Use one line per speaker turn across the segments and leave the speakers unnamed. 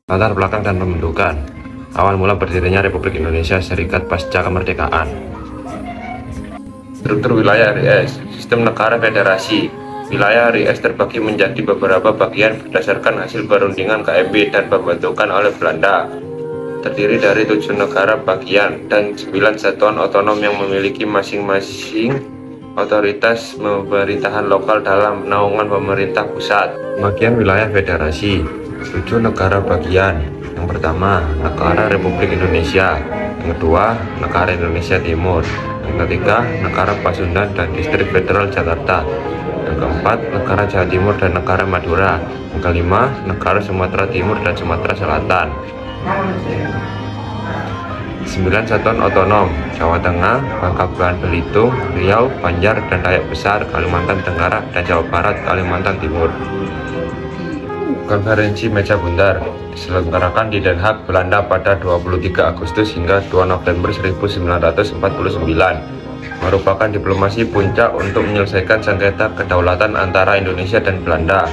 Latar belakang dan pembentukan. Awal mula berdirinya Republik Indonesia Serikat pasca kemerdekaan. Struktur wilayah RIS. Sistem negara federasi. Wilayah RIS terbagi menjadi beberapa bagian berdasarkan hasil perundingan KMB dan pembentukan oleh Belanda. Terdiri dari 7 negara bagian dan 9 satuan otonom yang memiliki masing-masing otoritas pemerintahan lokal dalam naungan pemerintah pusat. Bagian wilayah federasi. 7 negara bagian. Yang pertama, negara Republik Indonesia. Yang kedua, negara Indonesia Timur. Yang ketiga, negara Pasundan dan Distrik Federal Jakarta. Yang keempat, negara Jawa Timur dan negara Madura. Yang kelima, negara Sumatera Timur dan Sumatera Selatan. 9 satuan otonom: Jawa Tengah, Bangka Belitung, Riau, Banjar dan Dayak Besar, Kalimantan Tenggara, dan Jawa Barat, Kalimantan Timur. Konferensi Meja Bundar diselenggarakan di Den Haag, Belanda pada 23 Agustus hingga 2 November 1949. Merupakan diplomasi puncak untuk menyelesaikan sengketa kedaulatan antara Indonesia dan Belanda.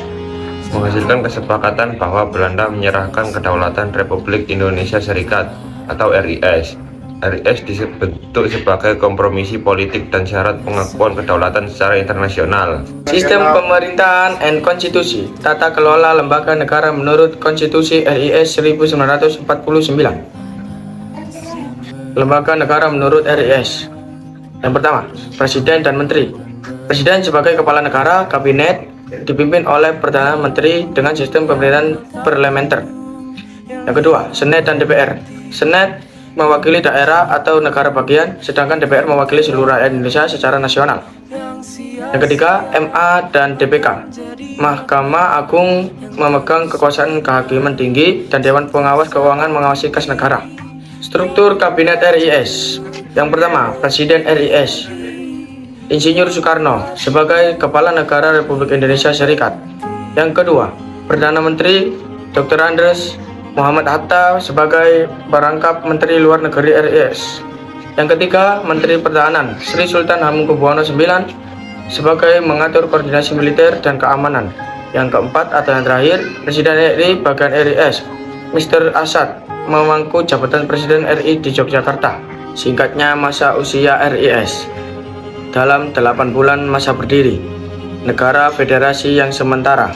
Menghasilkan kesepakatan bahwa Belanda menyerahkan kedaulatan Republik Indonesia Serikat atau RIS. RIS dibentuk sebagai kompromi politik dan syarat pengakuan kedaulatan secara internasional.
Sistem pemerintahan and konstitusi. Tata kelola lembaga negara menurut Konstitusi RIS 1949. Lembaga negara menurut RIS. Yang pertama, Presiden dan Menteri. Presiden sebagai kepala negara, kabinet dipimpin oleh Perdana Menteri dengan sistem pemerintahan parlementer. Yang kedua, Senat dan DPR. Senat mewakili daerah atau negara bagian, sedangkan DPR mewakili seluruh rakyat Indonesia secara nasional. Yang ketiga, MA dan DPK. Mahkamah Agung memegang kekuasaan kehakiman tinggi dan Dewan Pengawas Keuangan mengawasi kas negara. Struktur Kabinet RIS. Yang pertama, Presiden RIS. Insinyur Soekarno sebagai Kepala Negara Republik Indonesia Serikat. Yang kedua, Perdana Menteri Dr. Andreas Muhammad Hatta sebagai Perangkap Menteri Luar Negeri RIS. Yang ketiga, Menteri Pertahanan Sri Sultan Hamengkubuwono IX sebagai mengatur koordinasi militer dan keamanan. Yang keempat atau yang terakhir, Presiden RI bagian RIS Mr. Asad memangku jabatan Presiden RI di Yogyakarta. Singkatnya, masa usia RIS dalam 8 bulan masa berdiri. Negara federasi yang sementara.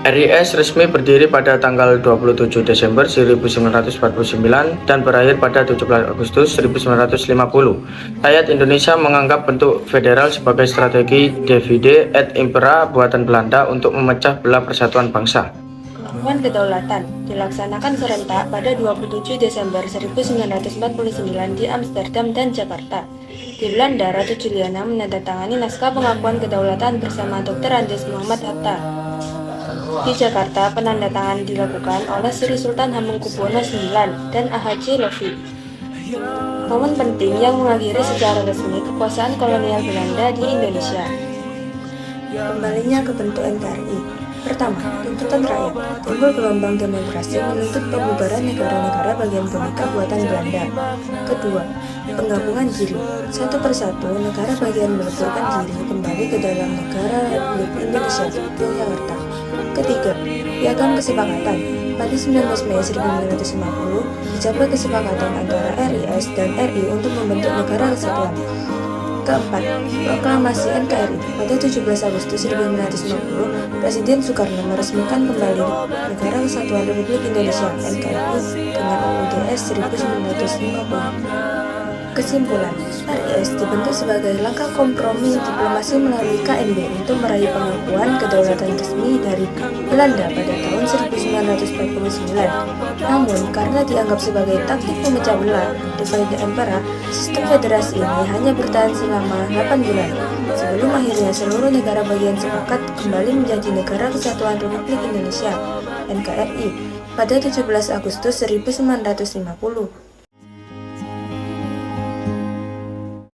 RIS resmi berdiri pada tanggal 27 Desember 1949 dan berakhir pada 17 Agustus 1950. Rakyat Indonesia menganggap bentuk federal sebagai strategi divide et impera buatan Belanda untuk memecah belah persatuan bangsa.
Pengakuan kedaulatan dilaksanakan serentak pada 27 Desember 1949 di Amsterdam dan Jakarta. Di Belanda, Ratu Juliana menandatangani naskah pengakuan kedaulatan bersama Dr. Andreas Muhammad Hatta. Di Jakarta, penandatangan dilakukan oleh Sri Sultan Hamengkubuwono IX dan AHJ Lovi. Momen penting yang mengakhiri secara resmi kekuasaan kolonial Belanda di Indonesia. Kembalinya ke bentuk NKRI. Pertama, tuntutan rakyat. Timbul gelombang demonstrasi menuntut pembubaran negara-negara bagian boneka buatan Belanda. Kedua, penggabungan diri. Satu persatu, negara bagian meleburkan diri kembali ke dalam negara Republik Indonesia Yogyakarta. Ketiga, piagam kesepakatan. Pada 19 Mei 1950, dicapai kesepakatan antara RIS dan RI untuk membentuk negara kesatuan. Keempat, proklamasi NKRI. Pada 17 Agustus 1950, Presiden Soekarno meresmikan kembali Negara Kesatuan Republik Indonesia NKRI dengan UUD 1950. Kesimpulan, RIS dibentuk sebagai langkah kompromi diplomasi melalui KMB untuk meraih pengakuan kedaulatan resmi dari Belanda pada tahun 1949. Namun, karena dianggap sebagai taktik pemecah belah divide impera, sistem federasi ini hanya bertahan selama 8 bulan, sebelum akhirnya seluruh negara bagian sepakat kembali menjadi Negara Kesatuan Republik Indonesia (NKRI) pada 17 Agustus 1950.